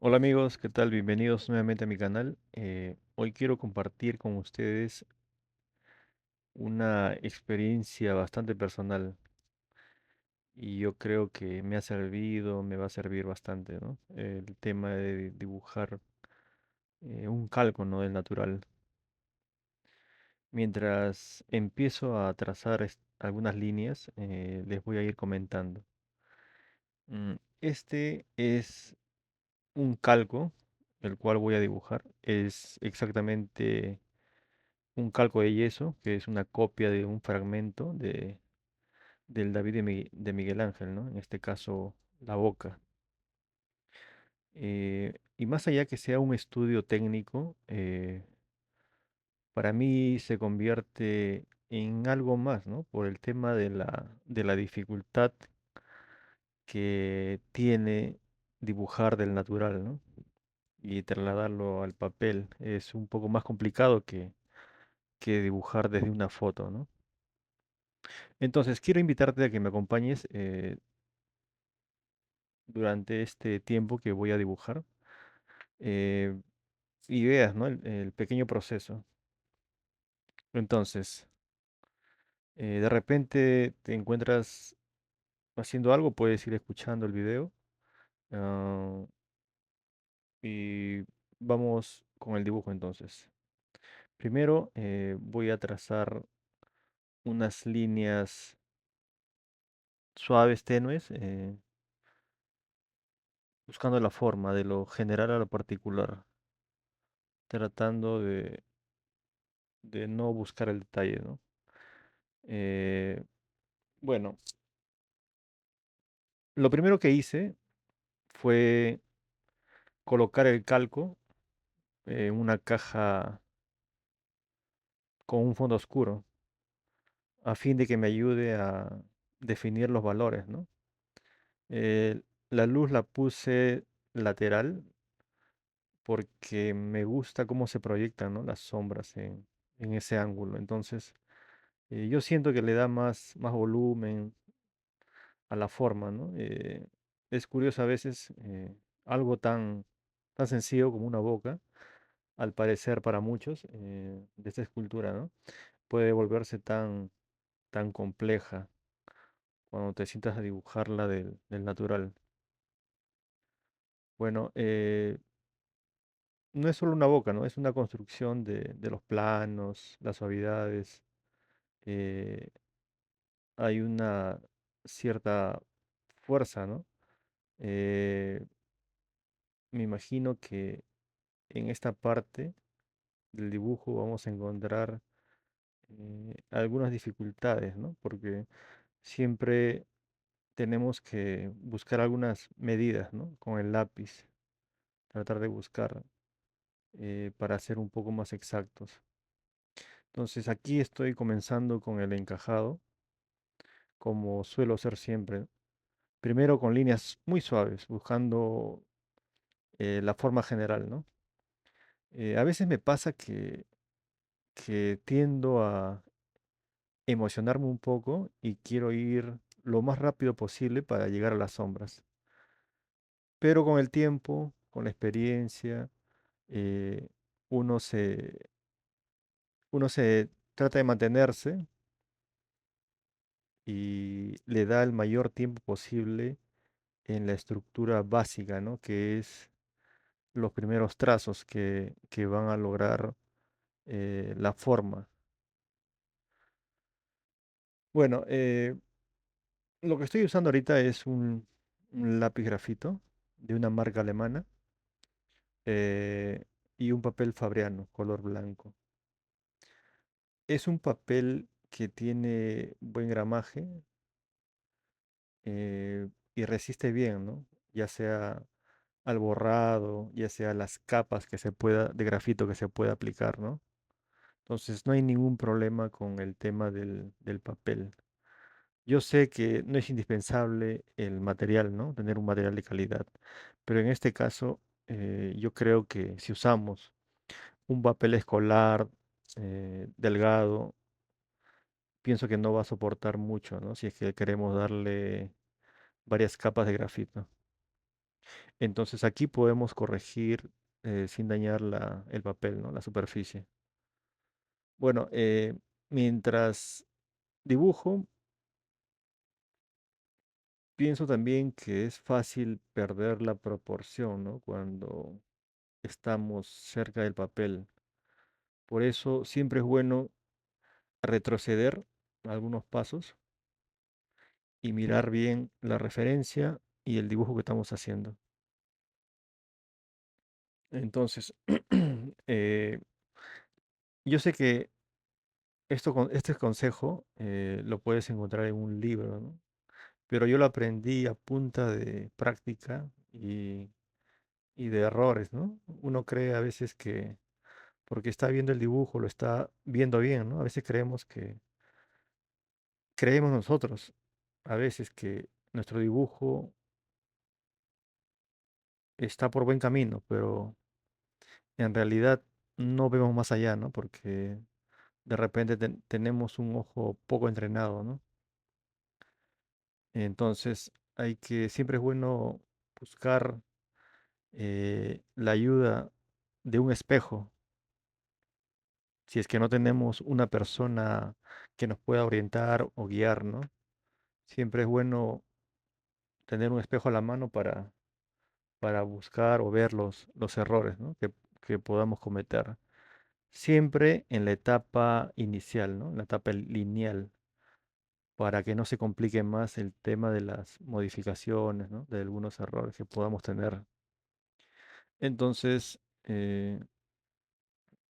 Hola amigos, ¿qué tal? Bienvenidos nuevamente a mi canal. Hoy quiero compartir con ustedes una experiencia bastante personal y yo creo que me ha servido, me va a servir bastante, ¿no? El tema de dibujar un calco, ¿no? Del natural. Mientras empiezo a trazar algunas líneas, les voy a ir comentando. Este es un calco, el cual voy a dibujar. Es exactamente un calco de yeso, que es una copia de un fragmento del David de Miguel Ángel, ¿no? En este caso, la boca. Y más allá que sea un estudio técnico, para mí se convierte en algo más, ¿no? Por el tema de la dificultad que tiene dibujar del natural, ¿no? Y trasladarlo al papel. Es un poco más complicado que dibujar desde una foto, ¿no? Entonces, quiero invitarte a que me acompañes durante este tiempo que voy a dibujar eh, y veas, ¿no? El pequeño proceso. Entonces, de repente te encuentras haciendo algo, puedes ir escuchando el video ah, y vamos con el dibujo entonces. Primero voy a trazar unas líneas suaves, tenues, buscando la forma de lo general a lo particular, tratando de no buscar el detalle, ¿no? Eh, bueno, lo primero que hice fue colocar el calco en una caja con un fondo oscuro, a fin de que me ayude a definir los valores, ¿no? Eh, la luz la puse lateral porque me gusta cómo se proyectan, ¿no? Las sombras en ese ángulo. Entonces, yo siento que le da más volumen a la forma, ¿no? Es curioso a veces algo tan sencillo como una boca, al parecer para muchos, de esta escultura, ¿no? Puede volverse tan compleja cuando te sientas a dibujarla del natural. Bueno, no es solo una boca, ¿no? Es una construcción de los planos, las suavidades. eh, Hay una cierta fuerza, ¿no? Eh, Me imagino que en esta parte del dibujo vamos a encontrar algunas dificultades, ¿no? Porque siempre tenemos que buscar algunas medidas, ¿no? Con el lápiz, tratar de buscar para ser un poco más exactos. Entonces aquí estoy comenzando con el encajado, como suelo hacer siempre. Primero con líneas muy suaves, buscando la forma general, ¿no? A veces me pasa que tiendo a emocionarme un poco y quiero ir lo más rápido posible para llegar a las sombras. Pero con el tiempo, con la experiencia, eh, uno se, uno se trata de mantenerse y le da el mayor tiempo posible en la estructura básica, ¿no? Que es los primeros trazos que van a lograr la forma. Bueno, lo que estoy usando ahorita es un lápiz grafito de una marca alemana eh, y un papel fabriano, color blanco. Es un papel que tiene buen gramaje y resiste bien, ¿no? Ya sea al borrado, ya sea las capas de grafito que se pueda aplicar, ¿no? Entonces no hay ningún problema con el tema del papel. Yo sé que no es indispensable el material, ¿no? Tener un material de calidad, pero en este caso yo creo que si usamos un papel escolar delgado, pienso que no va a soportar mucho, ¿no? Si es que queremos darle varias capas de grafito. Entonces aquí podemos corregir sin dañar el papel, ¿no? La superficie. Bueno, mientras dibujo, pienso también que es fácil perder la proporción, ¿no? Cuando estamos cerca del papel. Por eso siempre es bueno retroceder algunos pasos y mirar bien la referencia y el dibujo que estamos haciendo. Entonces, eh, yo sé que este consejo lo puedes encontrar en un libro, ¿no? Pero yo lo aprendí a punta de práctica y de errores, ¿no? Uno cree a veces que porque está viendo el dibujo lo está viendo bien, ¿no? A veces creemos nosotros, a veces que nuestro dibujo está por buen camino, pero en realidad no vemos más allá, ¿no? Porque de repente tenemos un ojo poco entrenado, ¿no? Entonces siempre es bueno buscar la ayuda de un espejo. Si es que no tenemos una persona que nos pueda orientar o guiar, ¿no? Siempre es bueno tener un espejo a la mano para buscar o ver los errores, ¿no? Que podamos cometer. Siempre en la etapa inicial, ¿no? En la etapa lineal, para que no se complique más el tema de las modificaciones, ¿no? De algunos errores que podamos tener. Entonces,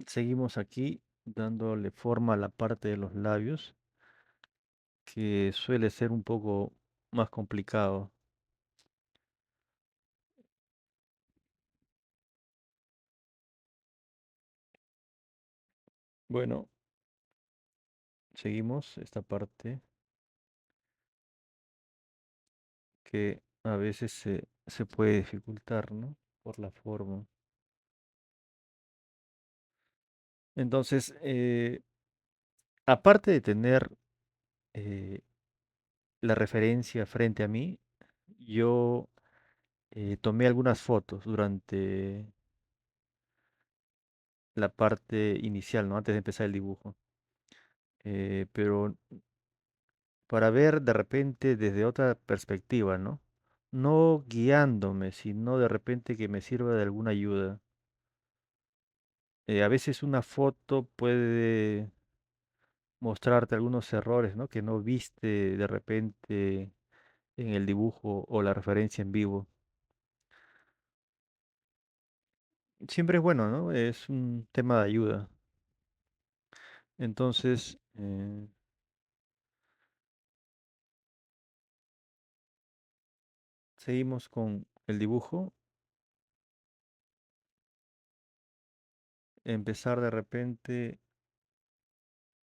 seguimos aquí dándole forma a la parte de los labios, que suele ser un poco más complicado. Bueno, seguimos esta parte que a veces se puede dificultar, ¿no? Por la forma. Entonces, aparte de tener eh, la referencia frente a mí, yo tomé algunas fotos durante la parte inicial, ¿no? Antes de empezar el dibujo. Pero para ver de repente desde otra perspectiva, ¿no? No guiándome, sino de repente que me sirva de alguna ayuda. A veces una foto puede mostrarte algunos errores, ¿no? Que no viste de repente en el dibujo o la referencia en vivo. Siempre es bueno, ¿no? Es un tema de ayuda. Entonces, seguimos con el dibujo. Empezar de repente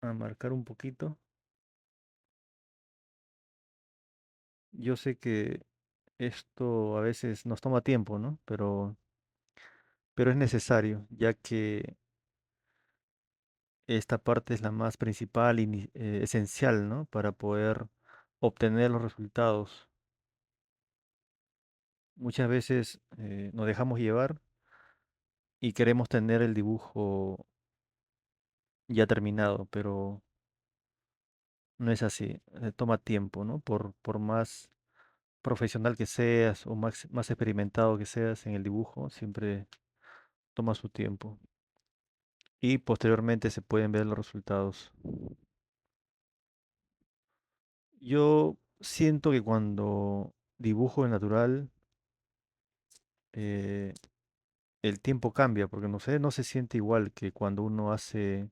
a marcar un poquito. Yo sé que esto a veces nos toma tiempo, ¿no? Pero es necesario, ya que esta parte es la más principal y esencial, ¿no? Para poder obtener los resultados. Muchas veces nos dejamos llevar y queremos tener el dibujo ya terminado, pero no es así. Toma tiempo, ¿no? Por más profesional que seas o más experimentado que seas en el dibujo, siempre toma su tiempo. Y posteriormente se pueden ver los resultados. Yo siento que cuando dibujo en natural, eh, el tiempo cambia, porque no sé, no se siente igual que cuando uno hace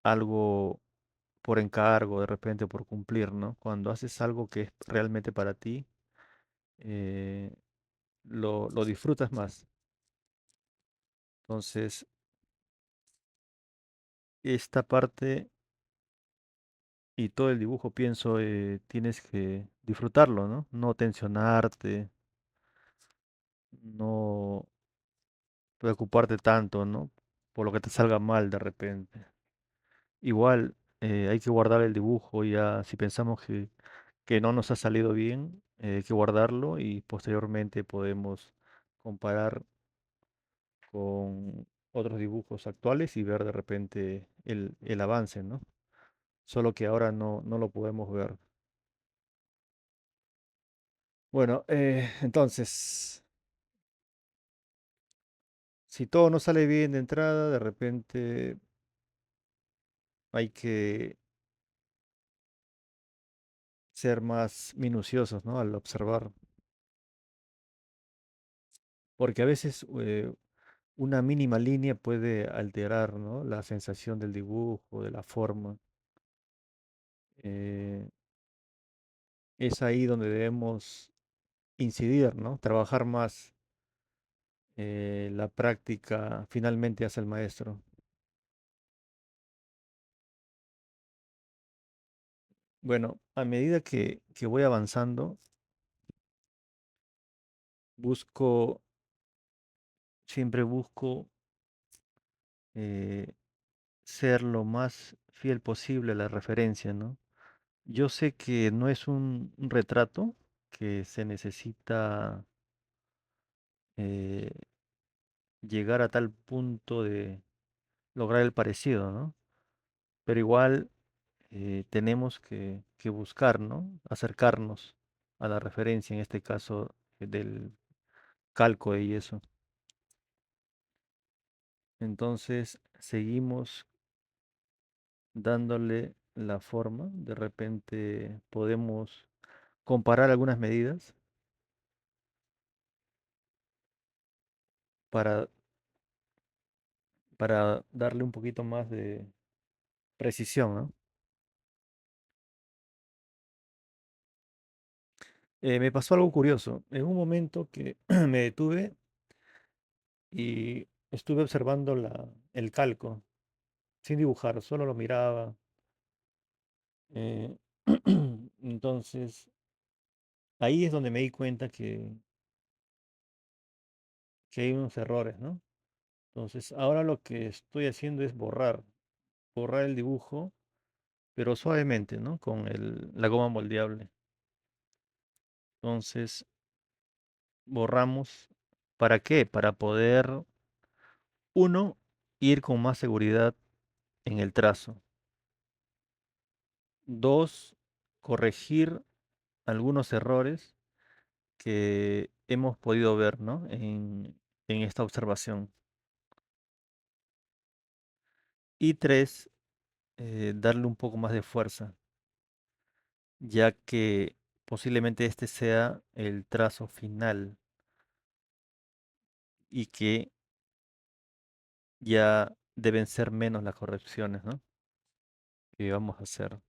algo por encargo, de repente por cumplir, ¿no? Cuando haces algo que es realmente para ti, eh, lo disfrutas más. Entonces, esta parte y todo el dibujo, pienso, tienes que disfrutarlo, ¿no? No tensionarte, no preocuparte tanto, ¿no? Por lo que te salga mal de repente. Igual hay que guardar el dibujo ya, si pensamos que no nos ha salido bien, que guardarlo y posteriormente podemos comparar con otros dibujos actuales y ver de repente el avance, ¿no? Solo que ahora no lo podemos ver. Bueno, entonces, si todo no sale bien de entrada, de repente hay que ser más minuciosos, ¿no? Al observar, porque a veces una mínima línea puede alterar, ¿no? La sensación del dibujo, de la forma. Eh, es ahí donde debemos incidir, ¿no? Trabajar más. La práctica finalmente hace el maestro. Bueno, a medida que voy avanzando, busco, siempre busco eh, ser lo más fiel posible a la referencia, ¿no? Yo sé que no es un retrato, que se necesita eh, llegar a tal punto de lograr el parecido, ¿no? Pero igual tenemos que buscar, ¿no? Acercarnos a la referencia, en este caso del calco y eso. Entonces seguimos dándole la forma. De repente podemos comparar algunas medidas para, para darle un poquito más de precisión, ¿no? Me pasó algo curioso. En un momento que me detuve y estuve observando el calco, sin dibujar, solo lo miraba. eh, entonces, ahí es donde me di cuenta que hay unos errores, ¿no? Entonces, ahora lo que estoy haciendo es borrar el dibujo, pero suavemente, ¿no? Con la goma moldeable. Entonces, borramos. ¿Para qué? Para poder, uno, ir con más seguridad en el trazo. Dos, corregir algunos errores que hemos podido ver, ¿no? En esta observación. Y tres, darle un poco más de fuerza, ya que posiblemente este sea el trazo final y que ya deben ser menos las correcciones, ¿no? Que vamos a hacer.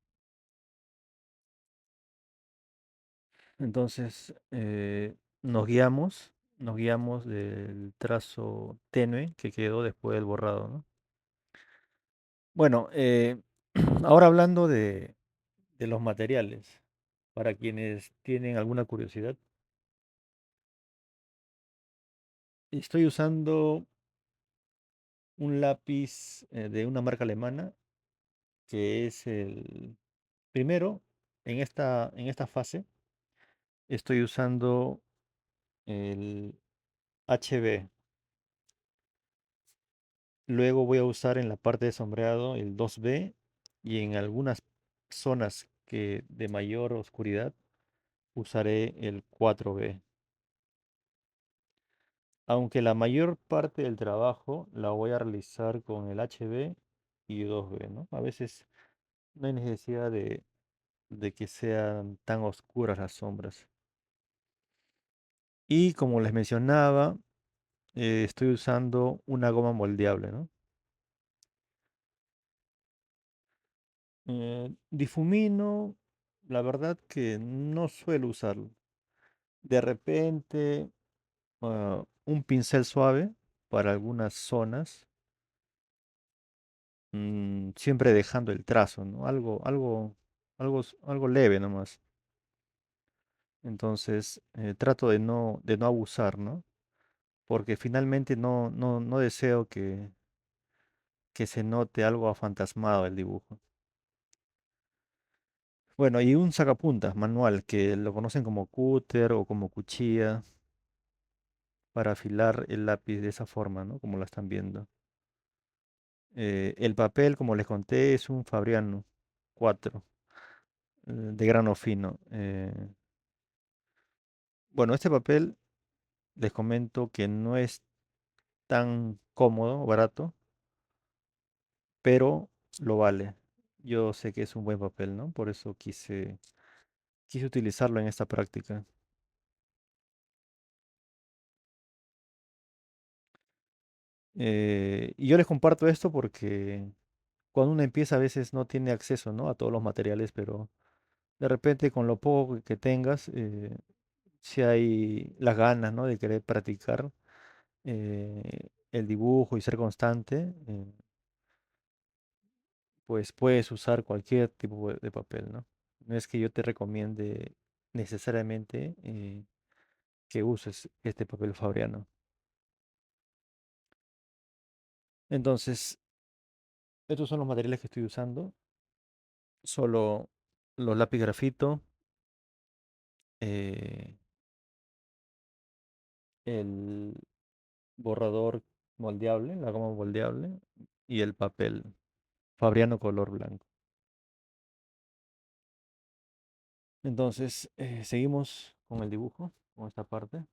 Entonces, nos guiamos del trazo tenue que quedó después del borrado, ¿no? Bueno, ahora hablando de los materiales, para quienes tienen alguna curiosidad, estoy usando un lápiz de una marca alemana que es el primero en esta fase. Estoy usando el HB. Luego voy a usar en la parte de sombreado el 2B y en algunas zonas de mayor oscuridad usaré el 4B. Aunque la mayor parte del trabajo la voy a realizar con el HB y 2B, ¿no? A veces no hay necesidad de que sean tan oscuras las sombras. Y como les mencionaba, estoy usando una goma moldeable, ¿no? Difumino, la verdad que no suelo usarlo. De repente, un pincel suave para algunas zonas, siempre dejando el trazo, ¿no? Algo leve nomás. Entonces, trato de no abusar, ¿no? Porque finalmente no deseo que se note algo afantasmado el dibujo. Bueno, y un sacapuntas manual que lo conocen como cúter o como cuchilla para afilar el lápiz de esa forma, ¿no? Como lo están viendo. El papel, como les conté, es un Fabriano 4 de grano fino. Bueno, este papel les comento que no es tan cómodo o barato, pero lo vale. Yo sé que es un buen papel, ¿no? Por eso quise utilizarlo en esta práctica. Y yo les comparto esto porque cuando uno empieza a veces no tiene acceso, ¿no? A todos los materiales, pero de repente con lo poco que tengas, si hay las ganas, ¿no? De querer practicar el dibujo y ser constante, pues puedes usar cualquier tipo de papel, ¿no? No es que yo te recomiende necesariamente que uses este papel fabriano. Entonces, estos son los materiales que estoy usando. Solo los lápiz grafito, eh, el borrador moldeable, la goma moldeable y el papel fabriano color blanco. Entonces, seguimos con el dibujo, con esta parte.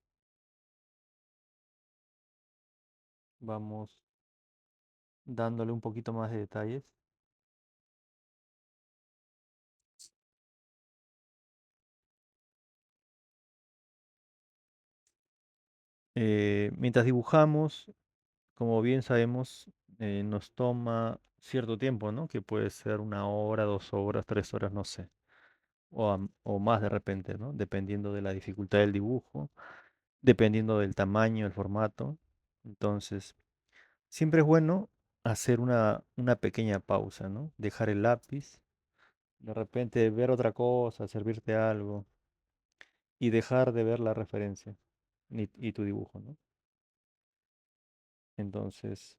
Vamos dándole un poquito más de detalles. Mientras dibujamos, como bien sabemos, nos toma cierto tiempo, ¿no? Que puede ser 1 hora, 2 horas, 3 horas, no sé. O más de repente, ¿no? Dependiendo de la dificultad del dibujo, dependiendo del tamaño, el formato. Entonces, siempre es bueno hacer una pequeña pausa, ¿no? Dejar el lápiz, de repente ver otra cosa, servirte algo y dejar de ver la referencia y tu dibujo, ¿no? Entonces,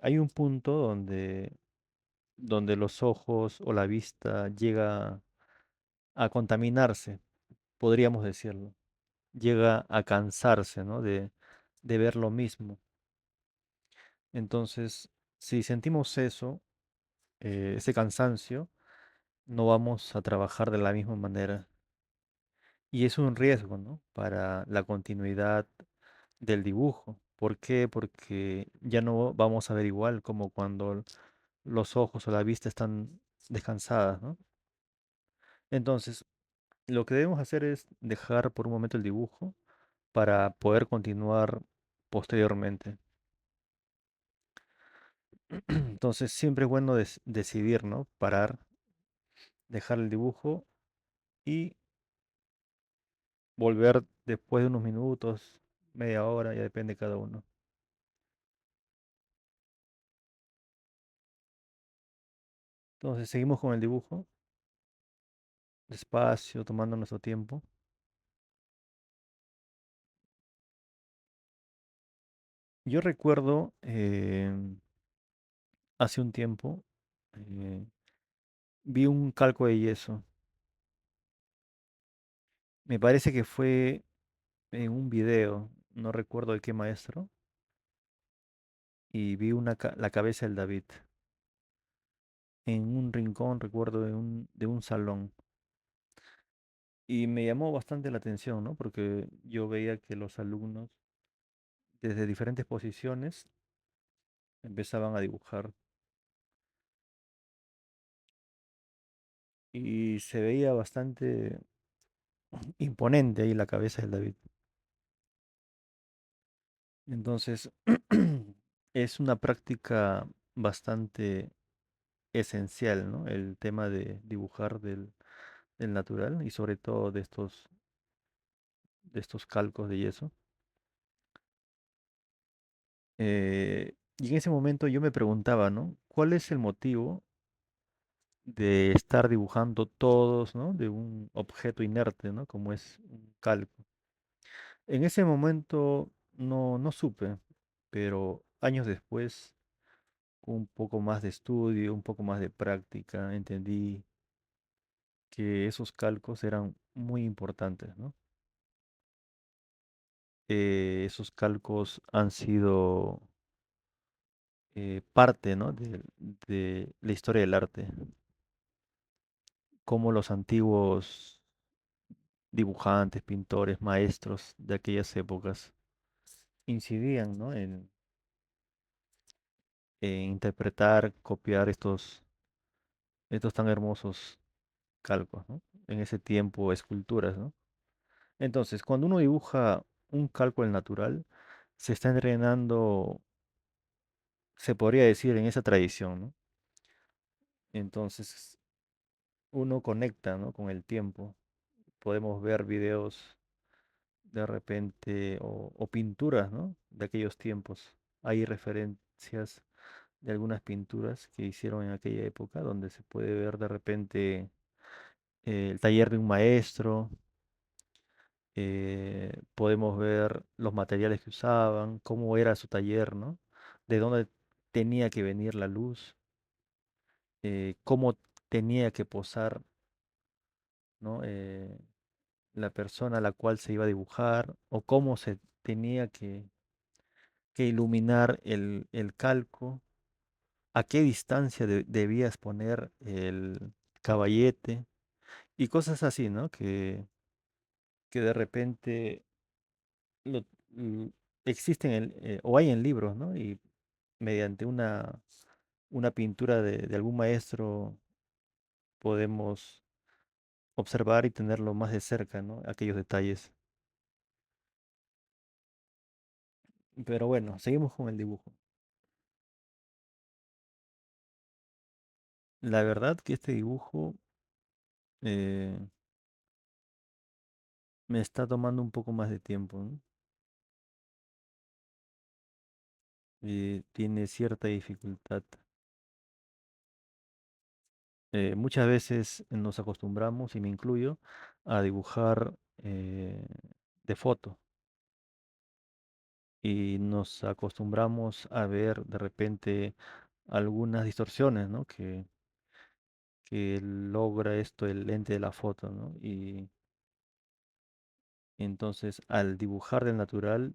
hay un punto donde los ojos o la vista llega a contaminarse, podríamos decirlo. Llega a cansarse, ¿no? De ver lo mismo. Entonces, si sentimos eso, ese cansancio, no vamos a trabajar de la misma manera. Y es un riesgo, ¿no? Para la continuidad del dibujo. ¿Por qué? Porque ya no vamos a ver igual como cuando los ojos o la vista están descansadas, ¿no? Entonces, lo que debemos hacer es dejar por un momento el dibujo para poder continuar posteriormente. Entonces, siempre es bueno decidir, ¿no? Parar, dejar el dibujo y volver después de unos minutos, media hora, ya depende de cada uno. Entonces, seguimos con el dibujo, despacio, tomando nuestro tiempo. Yo recuerdo hace un tiempo, eh, vi un calco de yeso. Me parece que fue en un video, no recuerdo de qué maestro, y vi la cabeza del David en un rincón, recuerdo, de un salón. Y me llamó bastante la atención, ¿no? Porque yo veía que los alumnos, desde diferentes posiciones, empezaban a dibujar. Y se veía bastante imponente ahí la cabeza del David. Entonces, es una práctica bastante esencial, ¿no? El tema de dibujar del natural y sobre todo de estos calcos de yeso. Y en ese momento yo me preguntaba, ¿no? ¿Cuál es el motivo de estar dibujando todos, ¿no? De un objeto inerte, ¿no? Como es un calco. En ese momento no supe, pero años después, un poco más de estudio, un poco más de práctica, entendí que esos calcos eran muy importantes, ¿no? Esos calcos han sido parte, ¿no? de la historia del arte, como los antiguos dibujantes, pintores, maestros de aquellas épocas incidían, ¿no? en interpretar, copiar estos tan hermosos calcos, ¿no? En ese tiempo, esculturas, ¿no? Entonces, cuando uno dibuja un calco al natural, se está entrenando, se podría decir, en esa tradición, ¿no? Entonces, uno conecta, ¿no? Con el tiempo. Podemos ver videos de repente o pinturas, ¿no? De aquellos tiempos. Hay referencias de algunas pinturas que hicieron en aquella época, donde se puede ver de repente el taller de un maestro, podemos ver los materiales que usaban, cómo era su taller, ¿no? De dónde tenía que venir la luz, cómo tenía que posar, ¿no? La persona a la cual se iba a dibujar, o cómo se tenía que iluminar el calco, a qué distancia debías poner el caballete, y cosas así, ¿no? Que de repente lo- l- existen o hay en libros, ¿no? Y mediante una pintura de algún maestro podemos observar y tenerlo más de cerca, ¿no? Aquellos detalles. Pero bueno, seguimos con el dibujo. La verdad que este dibujo eh, me está tomando un poco más de tiempo, ¿no? Y tiene cierta dificultad. Muchas veces nos acostumbramos, y me incluyo, a dibujar de foto y nos acostumbramos a ver de repente algunas distorsiones, ¿no? Que logra esto el lente de la foto, ¿no? Y entonces al dibujar del natural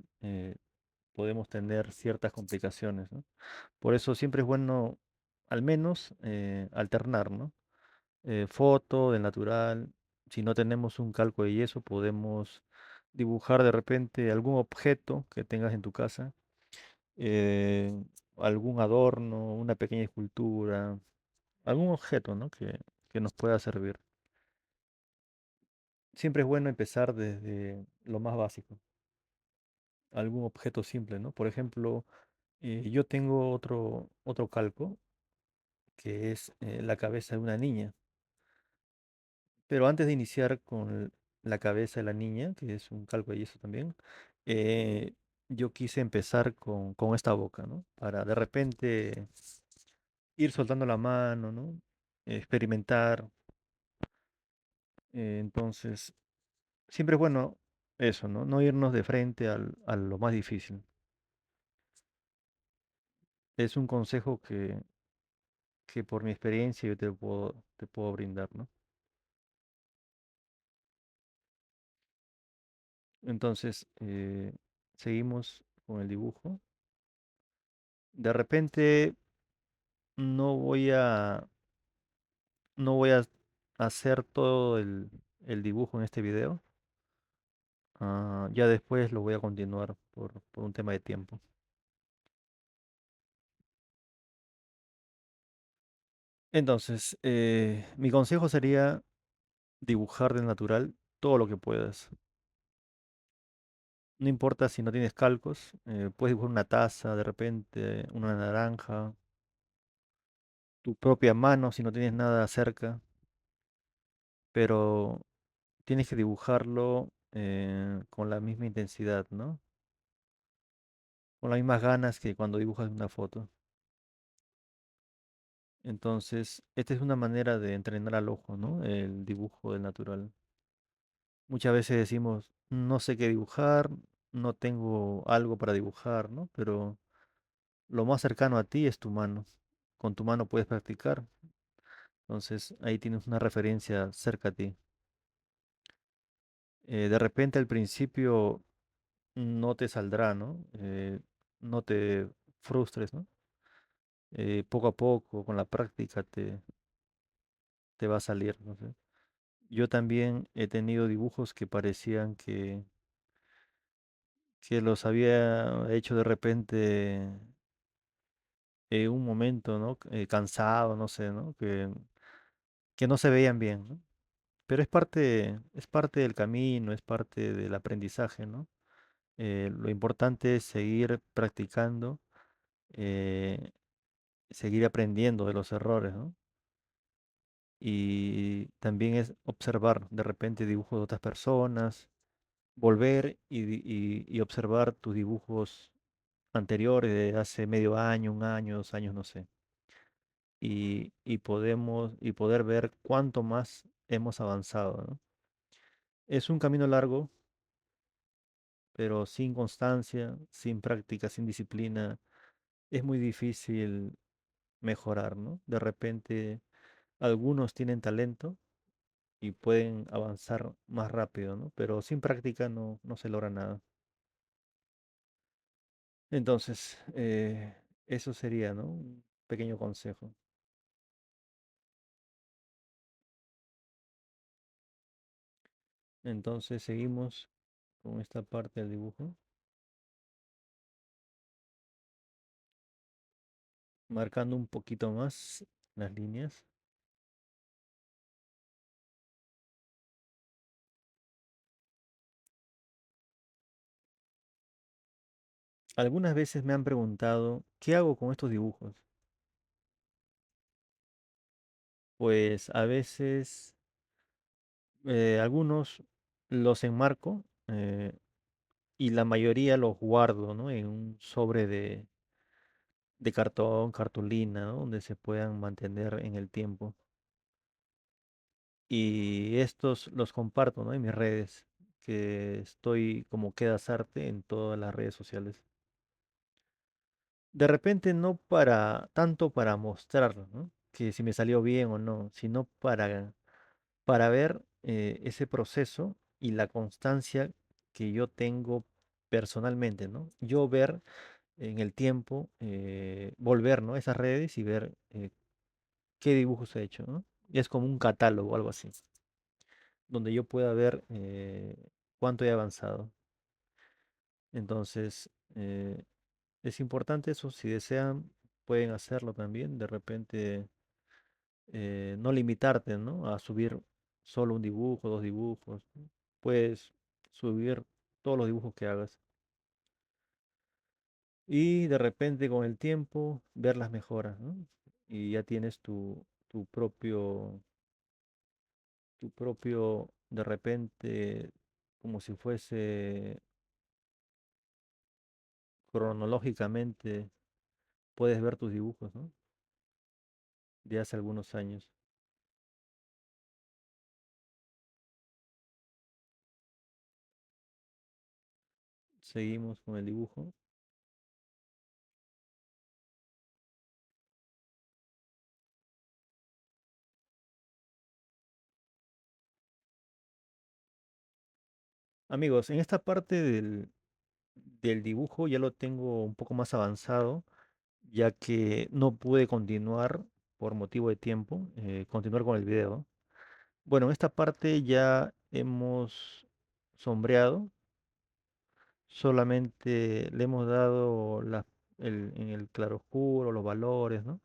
podemos tener ciertas complicaciones, ¿no? Por eso siempre es bueno al menos alternar, ¿no? Foto del natural. Si no tenemos un calco de yeso, podemos dibujar de repente algún objeto que tengas en tu casa, eh, algún adorno, una pequeña escultura, algún objeto, ¿no? que nos pueda servir. Siempre es bueno empezar desde lo más básico, algún objeto simple, ¿no? Por ejemplo, yo tengo otro calco que es la cabeza de una niña. Pero antes de iniciar con la cabeza de la niña, que es un calco de yeso también, eh, yo quise empezar con esta boca, ¿no? Para de repente ir soltando la mano, ¿no? Experimentar. Entonces, siempre es bueno eso, ¿no? No irnos de frente a lo más difícil. Es un consejo que por mi experiencia yo te puedo brindar, ¿no? Entonces, seguimos con el dibujo. De repente no voy a hacer todo el dibujo en este video. Ya después lo voy a continuar por un tema de tiempo. Entonces, mi consejo sería dibujar de natural todo lo que puedas. No importa si no tienes calcos, puedes dibujar una taza, de repente, una naranja, tu propia mano si no tienes nada cerca, pero tienes que dibujarlo con la misma intensidad, ¿no? Con las mismas ganas que cuando dibujas una foto. Entonces, esta es una manera de entrenar al ojo, ¿no? El dibujo del natural. Muchas veces decimos, no sé qué dibujar, no tengo algo para dibujar, ¿no? Pero lo más cercano a ti es tu mano. Con tu mano puedes practicar. Entonces ahí tienes una referencia cerca a ti. De repente al principio no te saldrá, ¿no? No te frustres, ¿no? Poco a poco, con la práctica te va a salir, no sé. Yo también he tenido dibujos que parecían que los había hecho de repente en un momento, ¿no? Cansado, no sé, ¿no? Que no se veían bien, ¿no? Pero es parte del camino, es parte del aprendizaje, ¿no? Lo importante es seguir practicando, eh, seguir aprendiendo de los errores, ¿no? Y también es observar de repente dibujos de otras personas, volver y observar tus dibujos anteriores de hace medio año, un año, 2 años, no sé. Y poder ver cuánto más hemos avanzado, ¿no? Es un camino largo, pero sin constancia, sin práctica, sin disciplina, es muy difícil mejorar, ¿no? De repente algunos tienen talento y pueden avanzar más rápido, ¿no? Pero sin práctica no se logra nada. Entonces, eso sería, ¿no? Un pequeño consejo. Entonces, seguimos con esta parte del dibujo, marcando un poquito más las líneas. Algunas veces me han preguntado, ¿qué hago con estos dibujos? Pues a veces algunos los enmarco y la mayoría los guardo, ¿no? En un sobre de cartón, cartulina, ¿no? Donde se puedan mantener en el tiempo. Y estos los comparto, ¿no? En mis redes, que estoy como Quedas Arte en todas las redes sociales. De repente no para tanto para mostrarlo, ¿no? Que si me salió bien o no, sino para ver ese proceso y la constancia que yo tengo personalmente, ¿no? Yo ver en el tiempo, volver, ¿no? Esas redes y ver qué dibujos he hecho, ¿no? Y es como un catálogo o algo así, donde yo pueda ver cuánto he avanzado. Entonces, es importante eso, si desean, pueden hacerlo también, de repente no limitarte, ¿no? A subir solo un dibujo, dos dibujos, ¿no? Puedes subir todos los dibujos que hagas y de repente con el tiempo ver las mejoras, ¿no? Y ya tienes tu propio, de repente, como si fuese cronológicamente, puedes ver tus dibujos, ¿no? De hace algunos años. Seguimos con el dibujo. Amigos, en esta parte del dibujo ya lo tengo un poco más avanzado, ya que no pude continuar por motivo de tiempo, continuar con el video. Bueno, en esta parte ya hemos sombreado, solamente le hemos dado en el claroscuro, los valores, ¿no?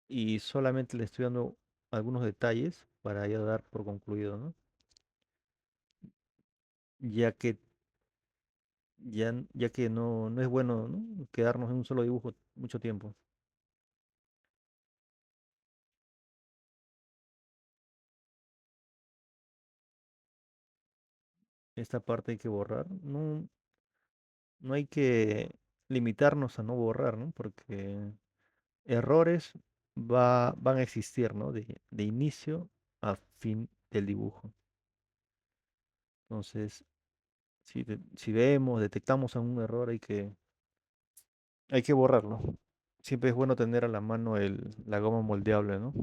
Y solamente le estoy dando algunos detalles para ya dar por concluido, ¿no? Ya que, ya que no es bueno, ¿no? Quedarnos en un solo dibujo mucho tiempo. Esta parte hay que borrar. No hay que limitarnos a no borrar, ¿no? Porque errores van a existir, ¿no? De inicio a fin del dibujo. Entonces, si vemos, detectamos algún error, hay que borrarlo. siempre es bueno tener a la mano la goma moldeable, ¿no?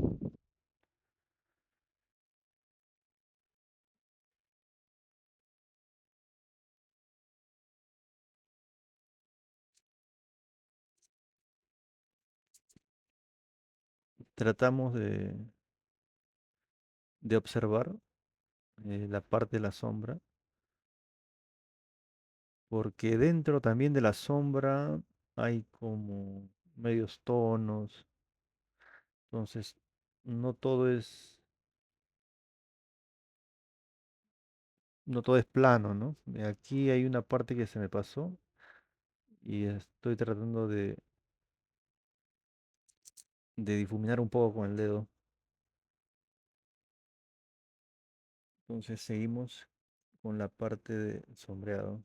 Tratamos de observar la parte de la sombra, porque dentro también de la sombra hay como medios tonos, entonces no todo es, no todo es plano, ¿no? Aquí hay una parte que se me pasó y estoy tratando de difuminar un poco con el dedo. Entonces seguimos con la parte de sombreado.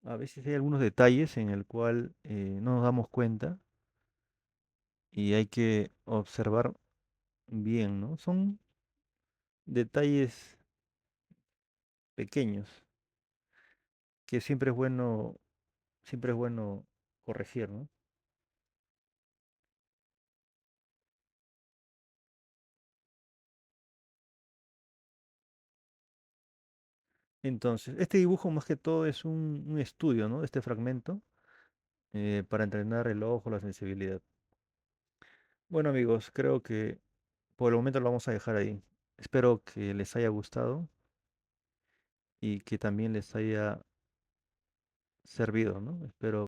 A veces hay algunos detalles en el cual no nos damos cuenta y hay que observar bien, ¿no? Son detalles pequeños que siempre es bueno corregir, ¿no? Entonces, este dibujo más que todo es un estudio, ¿no? De este fragmento para entrenar el ojo, la sensibilidad. Bueno, amigos, creo que por el momento lo vamos a dejar ahí. Espero que les haya gustado y que también les haya servido, ¿no? Espero